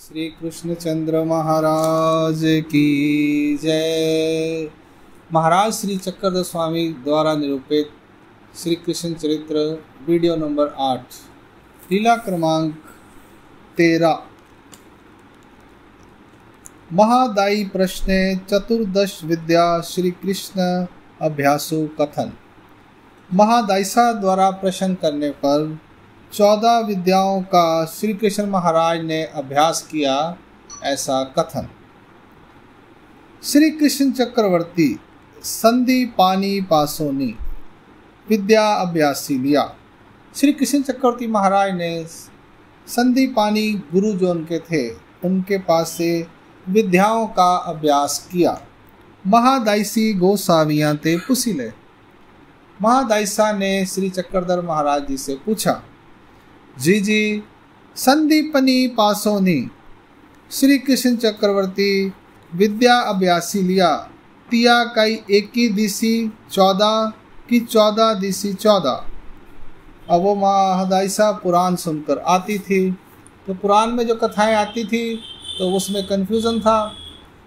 श्री कृष्णचंद्र महाराज की जय। महाराज श्री चक्रधर स्वामी द्वारा निरूपित श्री कृष्ण चरित्र वीडियो नंबर 8 लीला क्रमांक 13। महादायी प्रश्ने चतुर्दश विद्या श्री कृष्ण अभ्यासु कथन। महादायिसा द्वारा प्रश्न करने पर 14 विद्याओं का श्री कृष्ण महाराज ने अभ्यास किया, ऐसा कथन। श्री कृष्ण चक्रवर्ती संधि पानी पासोनी विद्या अभ्यासी लिया। श्री कृष्ण चक्रवर्ती महाराज ने संधि पानी गुरु जो उनके थे उनके पास से विद्याओं का अभ्यास किया। महादायसी गोसावियां ते पुसिले। महादायिसा ने श्री चक्रधर महाराज जी से पूछा, जी संदीपनी पासोनी श्री कृष्ण चक्रवर्ती विद्या अभ्यासी लिया तिया कई 21 दिसी 14 की 14 दिसी 14। अब वो महादायिसा पुराण सुनकर आती थी, तो पुराण में जो कथाएं आती थी तो उसमें कन्फ्यूज़न था,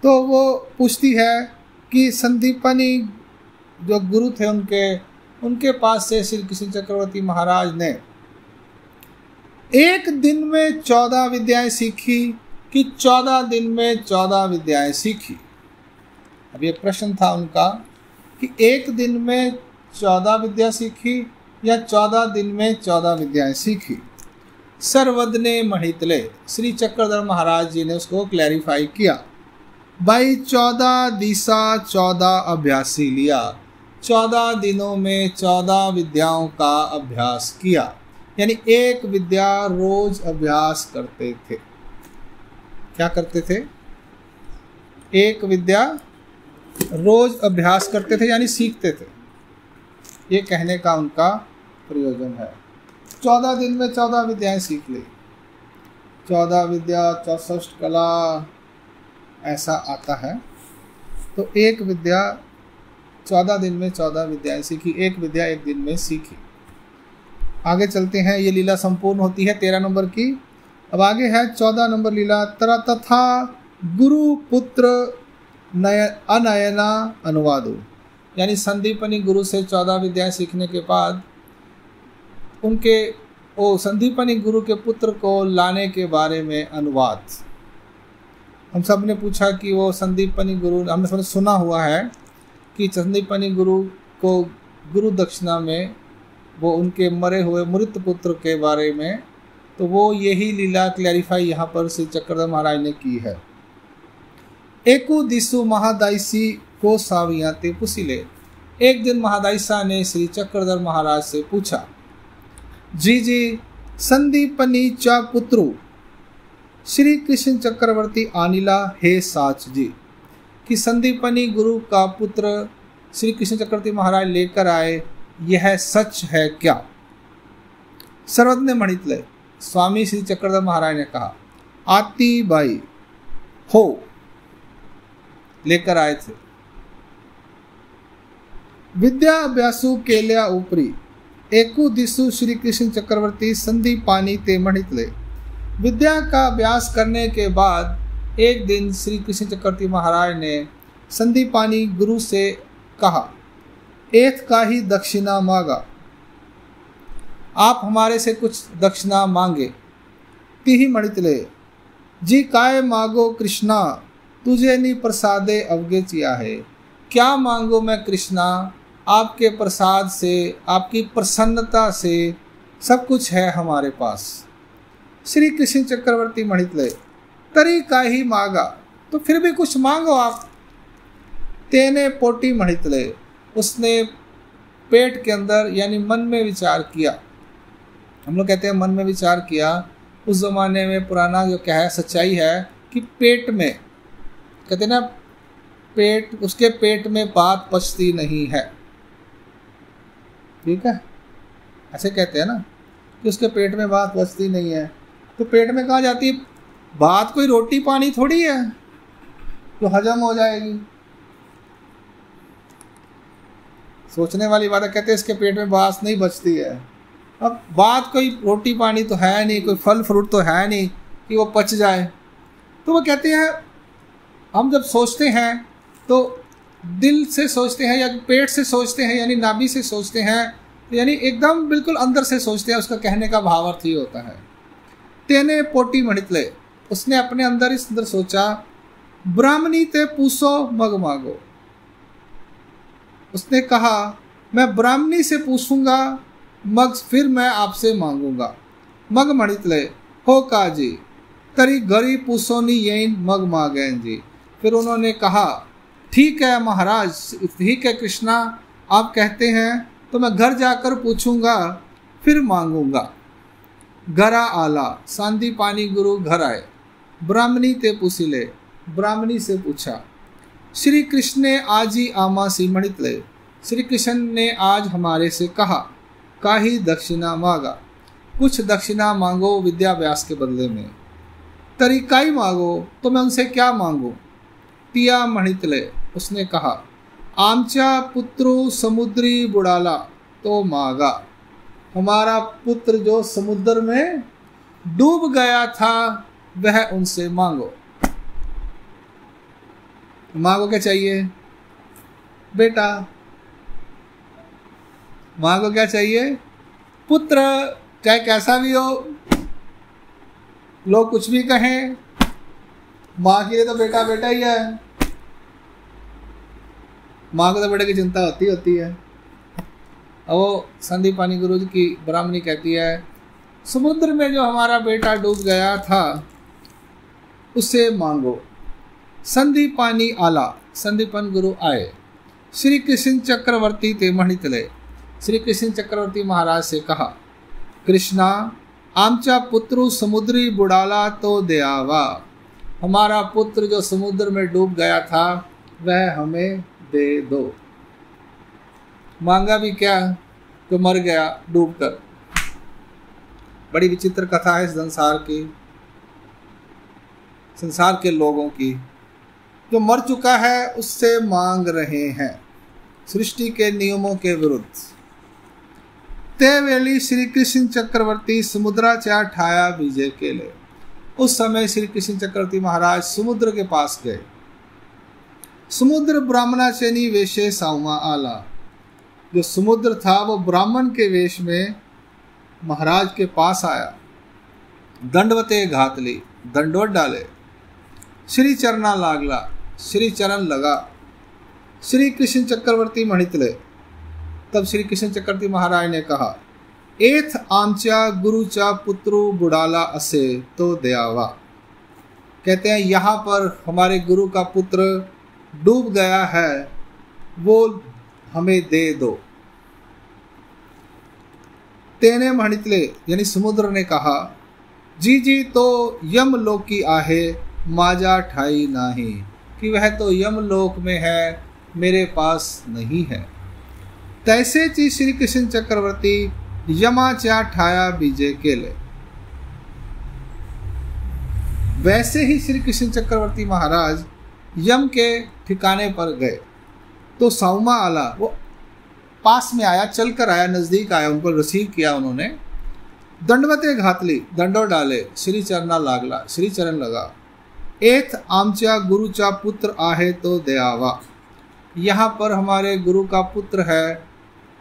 तो वो पूछती है कि संदीपनी जो गुरु थे उनके पास से श्री कृष्ण चक्रवर्ती महाराज ने एक दिन में 14 विद्याएं सीखी कि 14 दिन में 14 विद्याएं सीखी। अब ये प्रश्न था उनका कि एक दिन में 14 विद्या सीखी या 14 दिन में 14 विद्याएं सीखी। सर्वदने महितले श्री चक्रधर महाराज जी ने उसको क्लैरिफाई किया, भाई 14 दिशा 14 अभ्यासी लिया, 14 दिनों में 14 विद्याओं का अभ्यास किया, यानी एक विद्या रोज अभ्यास करते थे। क्या करते थे? एक विद्या रोज अभ्यास करते थे, यानी सीखते थे। ये कहने का उनका प्रयोजन है। 14 दिन में 14 विद्याएं सीख ली। 14 विद्या 64 कला ऐसा आता है, तो एक विद्या 14 दिन में 14 विद्याएं सीखी, एक विद्या एक दिन में सीखी। आगे चलते हैं, ये लीला संपूर्ण होती है 13 नंबर की। अब आगे है 14 नंबर लीला। तरा तथा गुरु पुत्र अनयना अनुवादो, यानी संदीपनी गुरु से 14 विद्याएं सीखने के बाद उनके संदीपनी गुरु के पुत्र को लाने के बारे में अनुवाद। हम सब ने पूछा कि वो संदीपनी गुरु, हमने सब सुना हुआ है कि संदीपनी गुरु को गुरु दक्षिणा में वो उनके मरे हुए मृत पुत्र के बारे में, तो वो यही लीला क्लैरिफाई यहाँ पर श्री चक्रधर महाराज ने की है। एकु दिसु महादायसी को सावियाते पुसिले। एक दिन महादायिसा ने श्री चक्रधर महाराज से पूछा, जी संदीपनी चा पुत्रु श्री कृष्ण चक्रवर्ती आनिला हे साच जी, कि संदीपनी गुरु का पुत्र श्री कृष्ण चक्रवर्ती महाराज लेकर आए, यह सच है क्या? सर्वज्ञ मणितले स्वामी श्री चक्रधर महाराज ने कहा, आती बाई हो, लेकर आए थे। विद्या अभ्यासु केल्या ऊपरी एकु दिसु श्री कृष्ण चक्रवर्ती संधि पानी ते मणितले। विद्या का अभ्यास करने के बाद एक दिन श्री कृष्ण चक्रवर्ती महाराज ने संधि पानी गुरु से कहा, एथ का ही दक्षिणा मांगा, आप हमारे से कुछ दक्षिणा मांगे। तिही मणितले जी काय मांगो कृष्णा तुझे नी प्रसादे अवगे चिया है। क्या मांगो मैं कृष्णा, आपके प्रसाद से, आपकी प्रसन्नता से सब कुछ है हमारे पास। श्री कृष्ण चक्रवर्ती मणितले तरी का ही मांगा, तो फिर भी कुछ मांगो आप। तेने पोटी मणितले, उसने पेट के अंदर यानी मन में विचार किया। हम लोग कहते हैं मन में विचार किया। उस ज़माने में पुराना जो क्या है सच्चाई है कि पेट में, कहते हैं ना, पेट, उसके पेट में बात पचती नहीं है। ठीक है, ऐसे कहते हैं ना कि उसके पेट में बात पचती नहीं है। तो पेट में कहाँ जाती है बात? कोई रोटी पानी थोड़ी है जो हजम हो जाएगी। सोचने वाली बात है, कहते हैं इसके पेट में बात नहीं बचती है। अब बात कोई रोटी पानी तो है नहीं, कोई फल फ्रूट तो है नहीं कि वो पच जाए। तो वो कहते हैं हम जब सोचते हैं तो दिल से सोचते हैं या पेट से सोचते हैं, यानी नाभि से सोचते हैं, यानी एकदम बिल्कुल अंदर से सोचते हैं। उसका कहने का भावार्थ ये होता है, तेने पोटी मणितले, उसने अपने अंदर इस अंदर सोचा, ब्राह्मणी ते पूछो मग मांगो, उसने कहा मैं ब्राह्मणी से पूछूंगा मग फिर मैं आपसे मांगूंगा। मग मणितले हो काजी तरी गरी पूछोनी यही मग मांगें जी। फिर उन्होंने कहा ठीक है महाराज, ठीक है कृष्णा, आप कहते हैं तो मैं घर जाकर पूछूंगा फिर मांगूंगा। घरा आला, सांदी पानी गुरु घर आए, ब्राह्मणी ते पूछिले, ब्राह्मणी से पूछा। श्री कृष्ण ने आज ही आमा सी मणितले, श्री कृष्ण ने आज हमारे से कहा, काही दक्षिणा मांगा, कुछ दक्षिणा मांगो विद्याभ्यास के बदले में। तरीकाई मांगो, तो मैं उनसे क्या मांगू। तिया मणितले, उसने कहा, आमचा पुत्रु समुद्री बुड़ाला, तो मांगा, हमारा पुत्र जो समुद्र में डूब गया था वह उनसे मांगो। मांगो क्या चाहिए बेटा, मांगो क्या चाहिए, पुत्र, चाहे कैसा भी हो, लोग कुछ भी कहें, माँ के लिए तो बेटा बेटा ही है। माँ को तो बेटे की चिंता होती है। अब वो संदीप पानी गुरु जी की ब्राह्मणी कहती है, समुद्र में जो हमारा बेटा डूब गया था उसे मांगो। संदीप पानी आला, संदीपन गुरु आए। श्री कृष्ण चक्रवर्ती ते मणितले, श्री कृष्ण चक्रवर्ती महाराज से कहा, कृष्णा आमचा पुत्रु समुद्री बुड़ाला तो दयावा, हमारा पुत्र जो समुद्र में डूब गया था वह हमें दे दो। मांगा भी क्या, तो मर गया डूबकर। बड़ी विचित्र कथा है संसार की, संसार के लोगों की। जो मर चुका है उससे मांग रहे हैं सृष्टि के नियमों के विरुद्ध। ते वेली श्री कृष्ण चक्रवर्ती समुद्राचा ठाया विजय के लिए, उस समय श्री कृष्ण चक्रवर्ती महाराज समुद्र के पास गए। समुद्र ब्राह्मणाचेनी वेशे साउमा आला, जो समुद्र था वो ब्राह्मण के वेश में महाराज के पास आया। दंडवते घातली, दंडवत डाले। श्री चरना लागला, श्री चरण लगा। श्री कृष्ण चक्रवर्ती मणितले, तब श्री कृष्ण चक्रवर्ती महाराज ने कहा, एथ आमचा गुरुचा पुत्रु बुड़ाला असे तो दयावा, कहते हैं यहाँ पर हमारे गुरु का पुत्र डूब गया है, वो हमें दे दो। तेने मणितले, यानी समुद्र ने कहा, जी जी तो यम लोक की आहे माजा ठाई नाही, कि वह तो यम लोक में है, मेरे पास नहीं है। तैसे ची श्री कृष्ण चक्रवर्ती यमाचा ठाया बीजे केले, वैसे ही श्री कृष्ण चक्रवर्ती महाराज यम के ठिकाने पर गए। तो साउमा आला, वो पास में आया, चलकर आया, नजदीक आया, उनको रिसीव किया उन्होंने। दंडवते घातली, दंडो डाले। श्री चरना लागला, श्री चरण लगा। एथ आमचा गुरुचा पुत्र आहे तो दयावा, यहाँ पर हमारे गुरु का पुत्र है,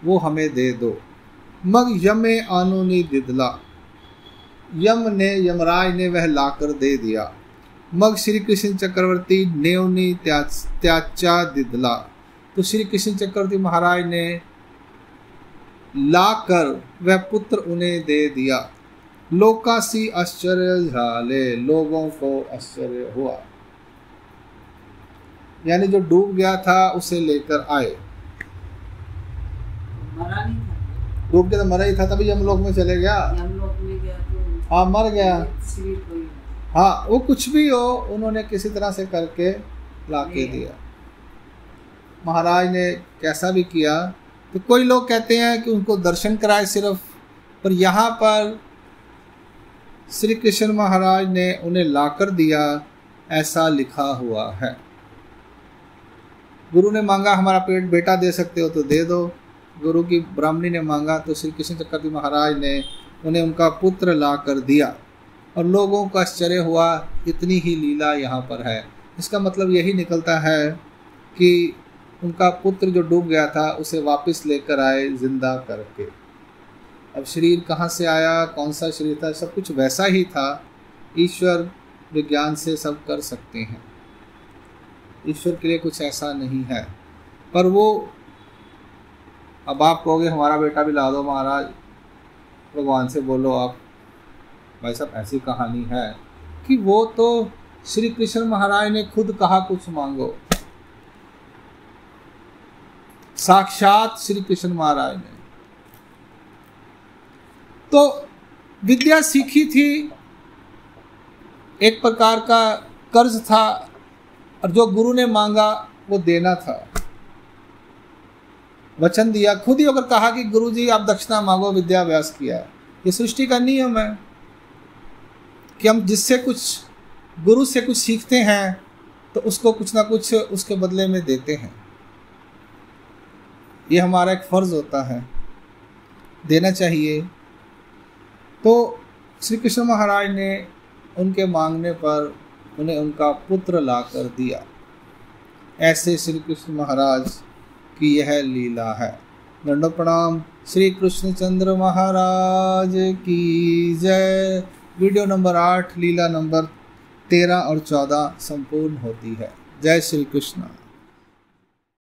वो हमें दे दो। मग यमे आनोनी दिदला, यम ने, यमराज ने वह लाकर दे दिया। मग श्री कृष्ण चक्रवर्ती नेवनी त्याचा दिदला, तो श्री कृष्ण चक्रवर्ती महाराज ने लाकर वह पुत्र उन्हें दे दिया। लोकासी आश्चर्य झाले, लोगों को आश्चर्य हुआ, यानी जो डूब गया था उसे लेकर आए। मरा नहीं था, डूब के तो मरा ही था, तभी यमलोक में चले गया। यमलोक में गया तो हाँ, मर गया। शरीर कोई, हाँ, वो कुछ भी हो, उन्होंने किसी तरह से करके लाके दिया। महाराज ने कैसा भी किया। तो कोई लोग कहते हैं कि उनको दर्शन कराए सिर्फ, पर यहाँ पर श्री कृष्ण महाराज ने उन्हें लाकर दिया, ऐसा लिखा हुआ है। गुरु ने मांगा हमारा पेट बेटा दे सकते हो तो दे दो। गुरु की ब्राह्मणी ने मांगा तो श्री कृष्ण चक्रवर्ती महाराज ने उन्हें उनका पुत्र ला कर दिया। और लोगों को आश्चर्य हुआ इतनी ही लीला यहाँ पर है। इसका मतलब यही निकलता है कि उनका पुत्र जो डूब गया था उसे वापस लेकर आए जिंदा करके। अब शरीर कहाँ से आया, कौन सा शरीर था, सब कुछ वैसा ही था। ईश्वर विज्ञान से सब कर सकते हैं, ईश्वर के लिए कुछ ऐसा नहीं है। पर वो, अब आप कहोगे हमारा बेटा भी ला दो महाराज, भगवान से बोलो आप, भाई साहब ऐसी कहानी है कि वो तो श्री कृष्ण महाराज ने खुद कहा कुछ मांगो, साक्षात श्री कृष्ण महाराज ने। तो विद्या सीखी थी, एक प्रकार का कर्ज था, और जो गुरु ने मांगा वो देना था। वचन दिया, खुद ही अगर कहा कि गुरु जी आप दक्षिणा मांगो, विद्याभ्यास किया। ये सृष्टि का नियम है कि हम जिससे कुछ, गुरु से कुछ सीखते हैं तो उसको कुछ ना कुछ उसके बदले में देते हैं। ये हमारा एक फर्ज होता है, देना चाहिए। तो श्री कृष्ण महाराज ने उनके मांगने पर उन्हें उनका पुत्र लाकर दिया। ऐसे श्री कृष्ण महाराज की यह लीला है। दंडोत प्रणाम। श्री कृष्णचंद्र महाराज की जय। वीडियो नंबर 8 लीला नंबर 13 और 14 संपूर्ण होती है। जय श्री कृष्ण।